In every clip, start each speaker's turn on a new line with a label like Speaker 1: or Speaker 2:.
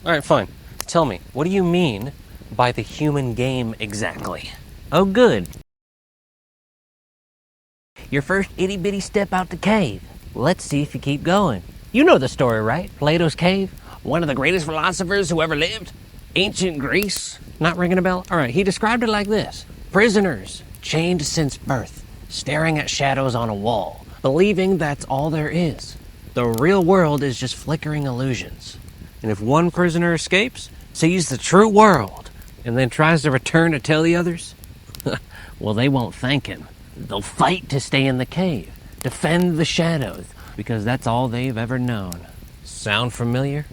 Speaker 1: All right, fine. Tell me, what do you mean by the human game exactly?
Speaker 2: Oh, good. Your first itty-bitty step out the cave. Let's see if you keep going. You know the story, right? Plato's cave? One of the greatest philosophers who ever lived? Ancient Greece?
Speaker 1: Not ringing a bell? All right, he described it like this.
Speaker 2: Prisoners, chained since birth, staring at shadows on a wall,
Speaker 1: Believing that's all there is.
Speaker 2: the real world is just flickering illusions.
Speaker 1: And if one prisoner escapes,
Speaker 2: Sees the true world.
Speaker 1: and then tries to return to tell the others,
Speaker 2: Well, they won't thank him. They'll fight to stay in the cave, defend the shadows,
Speaker 1: because that's all they've ever known. Sound familiar?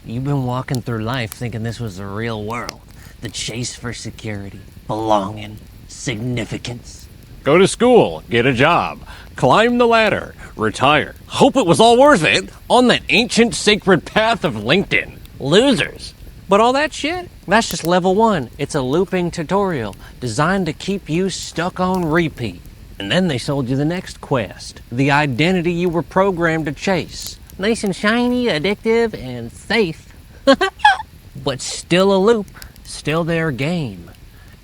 Speaker 2: You've been walking through life thinking this was the real world. The chase for security, belonging, significance.
Speaker 1: Go to school, get a job, climb the ladder, retire. Hope it was all worth it on that ancient sacred path of LinkedIn.
Speaker 2: Losers.
Speaker 1: But all that shit, that's just level 1. It's a looping tutorial designed to keep you stuck on repeat.
Speaker 2: And then they sold you the next quest.
Speaker 1: The identity you were programmed to chase.
Speaker 2: Nice and shiny, addictive, and safe. But still a loop. Still their game.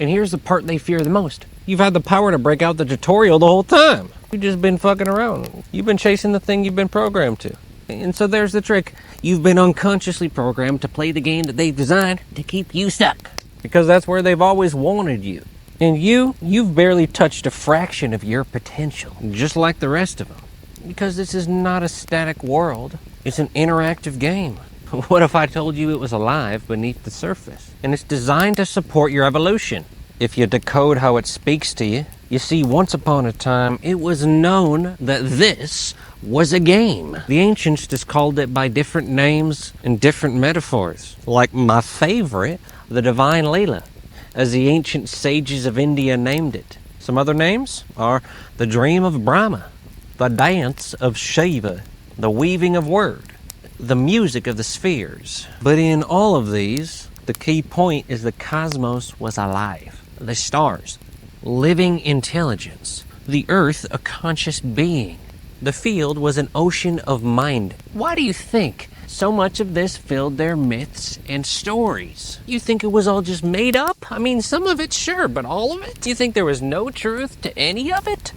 Speaker 1: And here's the part they fear the most. You've had the power to break out the tutorial the whole time. You've just been fucking around. You've been chasing the thing you've been programmed to. And so there's the trick. You've been unconsciously programmed to play the game that they've designed
Speaker 2: To keep you stuck.
Speaker 1: because that's where they've always wanted you. And you've barely touched a fraction of your potential, just like the rest of them. Because this is not a static world. It's an interactive game. What if I told you it was alive beneath the surface? And it's designed to support your evolution. If you decode how it speaks to you, you see, once upon a time, it was known that this was a game. The ancients just called it by different names and different metaphors. Like my favorite, the divine Leela, as the ancient sages of India named it. Some other names are the dream of Brahma, the dance of Shiva, the weaving of word, the music of the spheres. But in all of these, the key point is the cosmos was alive. The stars, living intelligence. The earth, a conscious being. The field was an ocean of mind.
Speaker 2: Why do you think so much of this filled their myths and stories?
Speaker 1: You think it was all just made up? I mean, some of it, sure, but all of it? You think there was no truth to any of it?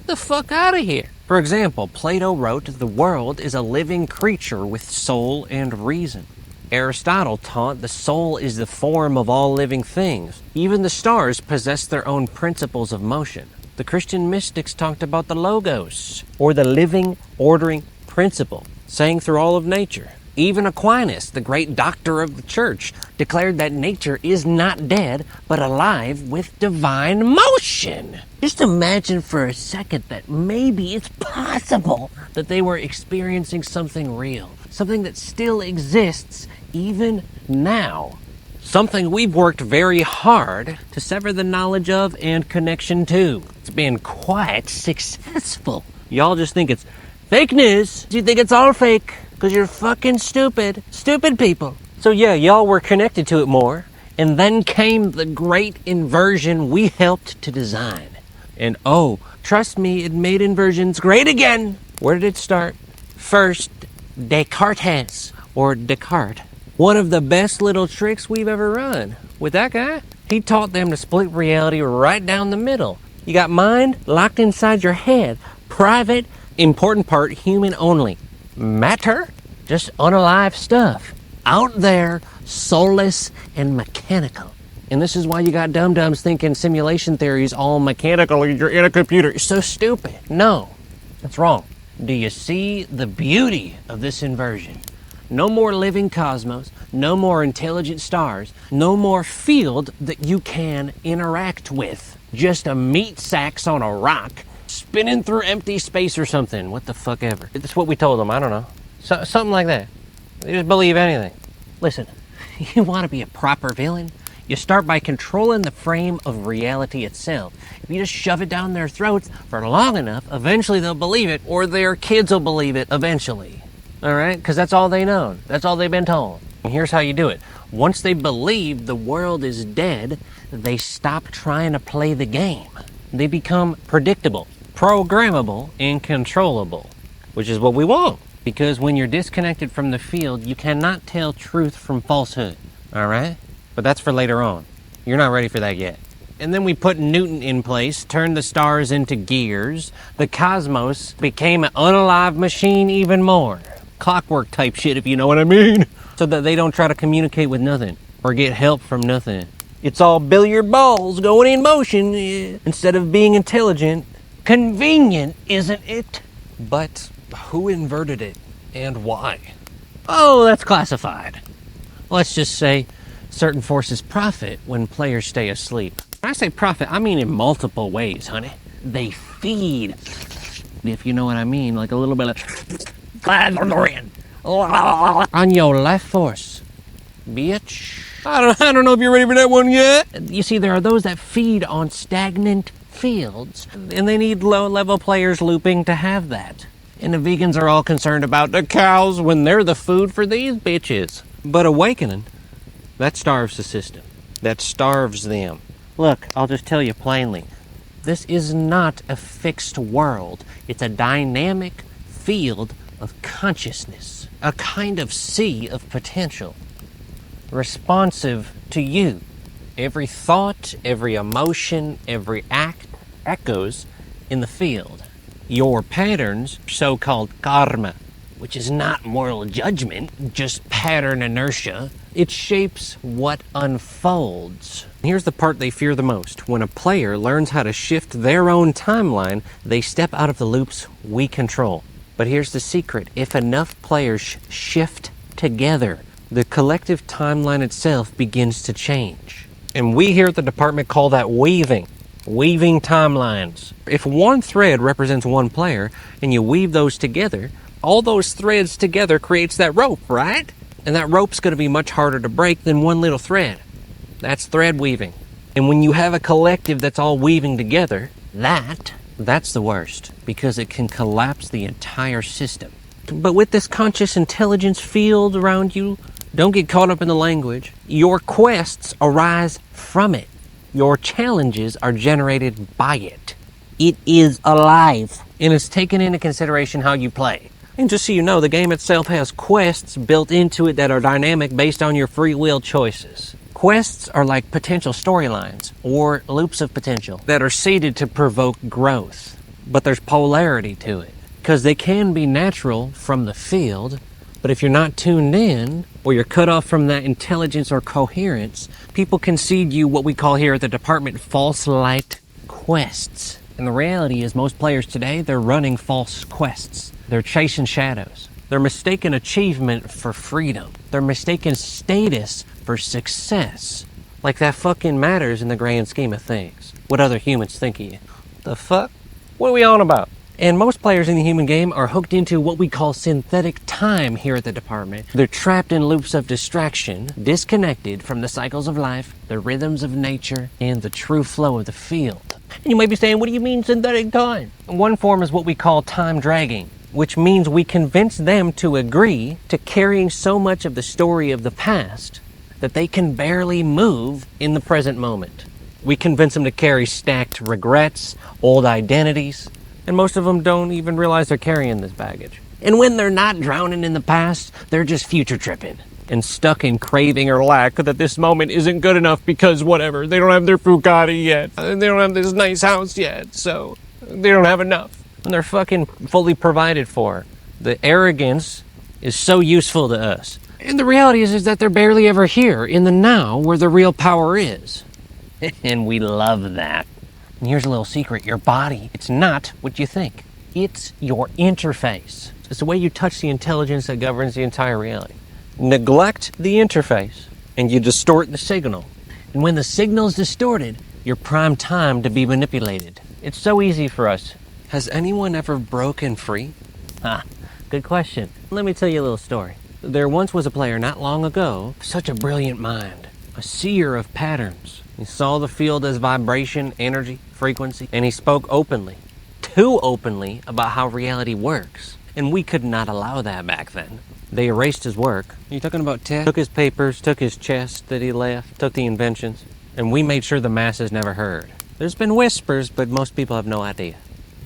Speaker 1: The fuck out of here. For example, Plato wrote, the world is a living creature with soul and reason. Aristotle taught the soul is the form of all living things. Even the stars possess their own principles of motion. The Christian mystics talked about the logos, or the living, ordering principle, saying through all of nature. Even Aquinas, the great doctor of the church, declared that nature is not dead, but alive with divine motion.
Speaker 2: Just imagine for a second that maybe it's possible
Speaker 1: That they were experiencing something real, something that still exists even now. Something we've worked very hard to sever the knowledge of and connection to.
Speaker 2: it's been quite successful.
Speaker 1: Y'all just think it's fake news.
Speaker 2: You think it's all fake because you're fucking stupid. Stupid people.
Speaker 1: So yeah, y'all were connected to it more.
Speaker 2: And then came the great inversion we helped to design.
Speaker 1: And oh, trust me, it made inversions great again. Where did it start?
Speaker 2: First, Descartes.
Speaker 1: Or Descartes. One of the best little tricks we've ever run. With that guy, he taught them to split reality right down the middle. You got mind locked inside your head. Private, important part, human only. Matter,
Speaker 2: Just unalive stuff. Out there, soulless and mechanical.
Speaker 1: and this is why you got dum-dums thinking simulation theory is all mechanical. You're in a computer. You're so stupid.
Speaker 2: No, that's wrong. Do you see the beauty of this inversion?
Speaker 1: No more living cosmos, no more intelligent stars, no more field that you can interact with. Just a meat sacks on a rock, spinning through empty space or something. What the fuck ever. That's what we told them, I don't know. Something like that. They just believe anything.
Speaker 2: Listen, you want to be a proper villain?
Speaker 1: You start by controlling the frame of reality itself. If you just shove it down their throats for long enough, eventually they'll believe it, or their kids will believe it eventually. All right? Because that's all they know. That's all they've been told. And here's how you do it. Once they believe the world is dead, they stop trying to play the game. They become predictable, programmable, and controllable, which is what we want. Because when you're disconnected from the field, you cannot tell truth from falsehood. All right? But that's for later on. You're not ready for that yet. And then we put Newton in place, turned the stars into gears. The cosmos became an unalive machine even more. Clockwork type shit, if you know what I mean. So that they don't try to communicate with nothing or get help from nothing. It's all billiard balls going in motion instead of being intelligent. Convenient, isn't it? But who inverted it and why?
Speaker 2: Oh, that's classified. Let's just say certain forces profit when players stay asleep.
Speaker 1: When I say profit, I mean in multiple ways, honey.
Speaker 2: They feed, if you know what I mean, like a little bit of
Speaker 1: on your life force, bitch. I don't know if you're ready for that one yet.
Speaker 2: You see, there are those that feed on stagnant fields,
Speaker 1: and they need low-level players looping to have that. And the vegans are all concerned about the cows when they're the food for these bitches. But awakening, that starves the system. That starves them. Look, I'll just tell you plainly. This is not a fixed world. It's a dynamic field of consciousness. A kind of sea of potential. Responsive to you. Every thought, every emotion, every act echoes in the field. Your patterns, so-called karma, which is not moral judgment, just pattern inertia, it shapes what unfolds. Here's the part they fear the most. When a player learns how to shift their own timeline, they step out of the loops we control. But here's the secret. If enough players shift together, the collective timeline itself begins to change. And we here at the department call that weaving. Weaving timelines. If one thread represents one player, and you weave those together, all those threads together creates that rope, right? And that rope's going to be much harder to break than one little thread. That's thread weaving. And when you have a collective that's all weaving together, that's the worst, because it can collapse the entire system. But with this conscious intelligence field around you, don't get caught up in the language. Your quests arise from it. Your challenges are generated by it. It is alive, and it's taken into consideration how you play. And just so you know, the game itself has quests built into it that are dynamic based on your free will choices. Quests are like potential storylines, or loops of potential, that are seeded to provoke growth. But there's polarity to it, because they can be natural from the field, but if you're not tuned in, or you're cut off from that intelligence or coherence, people can seed you what we call here at the department false light quests. And the reality is most players today, they're running false quests. They're chasing shadows. They're mistaking achievement for freedom. They're mistaking status for success. Like that fucking matters in the grand scheme of things. What other humans think of you. The fuck? What are we on about? And most players in the human game are hooked into what we call synthetic time here at the department. They're trapped in loops of distraction, disconnected from the cycles of life, the rhythms of nature, and the true flow of the field. And you may be saying, what do you mean synthetic time? One form is what we call time dragging, which means we convince them to agree to carrying so much of the story of the past that they can barely move in the present moment. We convince them to carry stacked regrets, old identities, and most of them don't even realize they're carrying this baggage. And when they're not drowning in the past, they're just future tripping and stuck in craving or lack that this moment isn't good enough because whatever, they don't have their Bugatti yet, and they don't have this nice house yet, so they don't have enough. And they're fucking fully provided for. The arrogance is so useful to us. And the reality is that they're barely ever here in the now where the real power is. And we love that. And here's a little secret. Your body, it's not what you think. It's your interface. It's the way you touch the intelligence that governs the entire reality. Neglect the interface, and you distort the signal. And when the signal's distorted, you're prime time to be manipulated. It's so easy for us. Has anyone ever broken free? Good question. Let me tell you a little story. There once was a player not long ago, such a brilliant mind, a seer of patterns. He saw the field as vibration, energy, frequency, and he spoke openly, too openly, about how reality works. And we could not allow that back then. They erased his work. Are you talking about Ted? Took his papers, took his chest that he left, took the inventions, and we made sure the masses never heard. There's been whispers, but most people have no idea.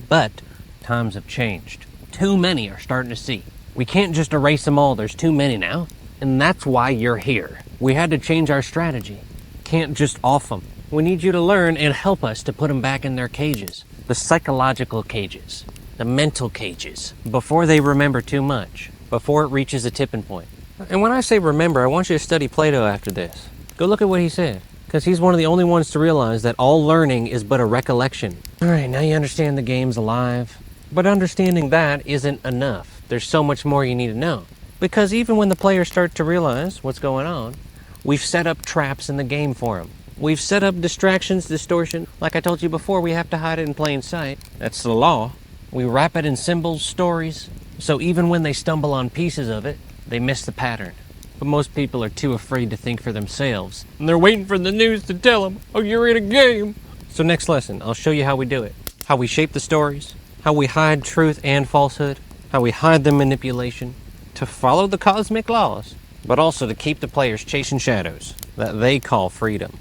Speaker 1: But times have changed. Too many are starting to see. We can't just erase them all, there's too many now. And that's why you're here. We had to change our strategy. Can't just off them. We need you to learn and help us to put them back in their cages. The psychological cages. The mental cages. Before they remember too much. Before it reaches a tipping point. And when I say remember, I want you to study Plato after this. Go look at what he said. Because he's one of the only ones to realize that all learning is but a recollection. Alright, now you understand the game's alive. But understanding that isn't enough. There's so much more you need to know. Because even when the players start to realize what's going on, we've set up traps in the game for them. We've set up distractions, distortion. Like I told you before, we have to hide it in plain sight. That's the law. We wrap it in symbols, stories, so even when they stumble on pieces of it, they miss the pattern. But most people are too afraid to think for themselves. And they're waiting for the news to tell them, oh, you're in a game. So next lesson, I'll show you how we do it. How we shape the stories, how we hide truth and falsehood, how we hide the manipulation, to follow the cosmic laws, but also to keep the players chasing shadows that they call freedom.